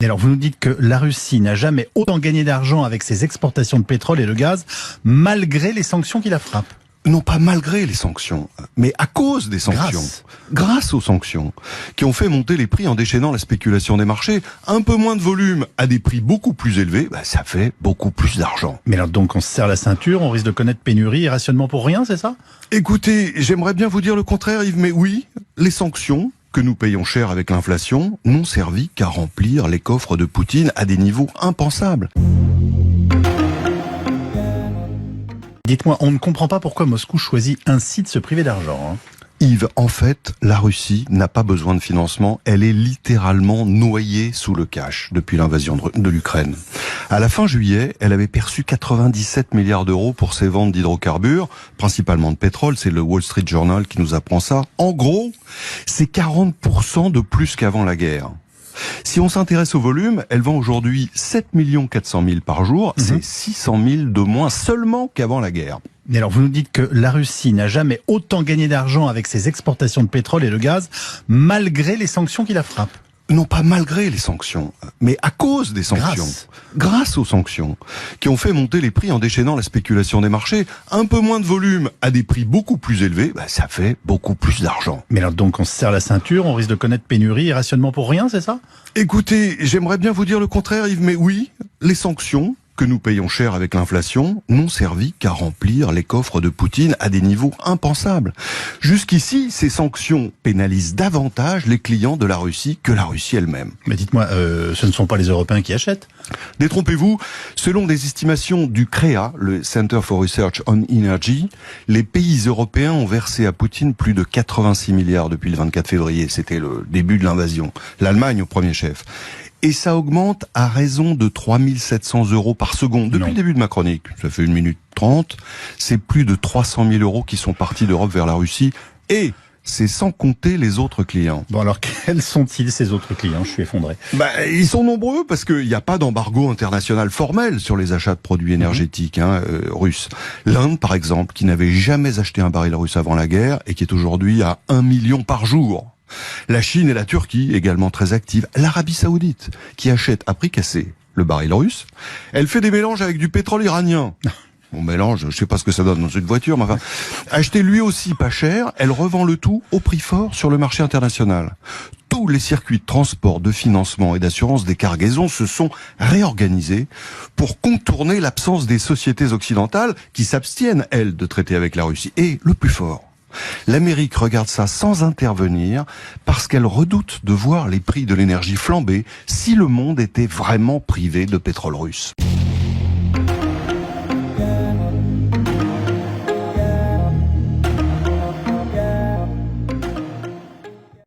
Et alors, vous nous dites que la Russie n'a jamais autant gagné d'argent avec ses exportations de pétrole et de gaz, malgré les sanctions qui la frappent. Non pas malgré les sanctions, mais à cause des sanctions. Grâce aux sanctions, qui ont fait monter les prix en déchaînant la spéculation des marchés. Un peu moins de volume à des prix beaucoup plus élevés, ça fait beaucoup plus d'argent. Mais alors donc on se serre la ceinture, on risque de connaître pénurie et rationnement pour rien, c'est ça? Écoutez, j'aimerais bien vous dire le contraire Yves, mais oui, les sanctions que nous payons cher avec l'inflation n'ont servi qu'à remplir les coffres de Poutine à des niveaux impensables. Dites-moi, on ne comprend pas pourquoi Moscou choisit ainsi de se priver d'argent. Yves, en fait, la Russie n'a pas besoin de financement. Elle est littéralement noyée sous le cash depuis l'invasion de l'Ukraine. À la fin juillet, elle avait perçu 97 milliards d'euros pour ses ventes d'hydrocarbures, principalement de pétrole. C'est le Wall Street Journal qui nous apprend ça. En gros, c'est 40% de plus qu'avant la guerre. Si on s'intéresse au volume, elle vend aujourd'hui 7 400 000 par jour. C'est 600 000 de moins seulement qu'avant la guerre. Mais alors, vous nous dites que la Russie n'a jamais autant gagné d'argent avec ses exportations de pétrole et de gaz, malgré les sanctions qui la frappent. Non pas malgré les sanctions, mais à cause des sanctions. Grâce aux sanctions, qui ont fait monter les prix en déchaînant la spéculation des marchés. Un peu moins de volume à des prix beaucoup plus élevés, ça fait beaucoup plus d'argent. Mais alors donc on se serre la ceinture, on risque de connaître pénurie et rationnement pour rien, c'est ça? Écoutez, j'aimerais bien vous dire le contraire Yves, mais oui, les sanctions que nous payons cher avec l'inflation n'ont servi qu'à remplir les coffres de Poutine à des niveaux impensables. Jusqu'ici, ces sanctions pénalisent davantage les clients de la Russie que la Russie elle-même. Mais dites-moi, ce ne sont pas les Européens qui achètent? Détrompez-vous, selon des estimations du CREA, le Center for Research on Energy, les pays européens ont versé à Poutine plus de 86 milliards depuis le 24 février. C'était le début de l'invasion. L'Allemagne au premier chef. Et ça augmente à raison de 3 700 euros par seconde. Depuis le début de ma chronique, ça fait 1 minute 30, c'est plus de 300 000 euros qui sont partis d'Europe vers la Russie. Et c'est sans compter les autres clients. Bon alors, quels sont-ils ces autres clients? Je suis effondré. Ils sont nombreux parce qu'il n'y a pas d'embargo international formel sur les achats de produits énergétiques russes. L'Inde, par exemple, qui n'avait jamais acheté un baril russe avant la guerre et qui est aujourd'hui à 1 million par jour. La Chine et la Turquie, également très actives. L'Arabie Saoudite, qui achète à prix cassé le baril russe. Elle fait des mélanges avec du pétrole iranien. On mélange, je sais pas ce que ça donne dans une voiture, mais enfin, acheté lui aussi pas cher, elle revend le tout au prix fort sur le marché international. Tous les circuits de transport, de financement et d'assurance des cargaisons se sont réorganisés pour contourner l'absence des sociétés occidentales qui s'abstiennent, elles, de traiter avec la Russie. Et le plus fort, l'Amérique regarde ça sans intervenir parce qu'elle redoute de voir les prix de l'énergie flamber si le monde était vraiment privé de pétrole russe.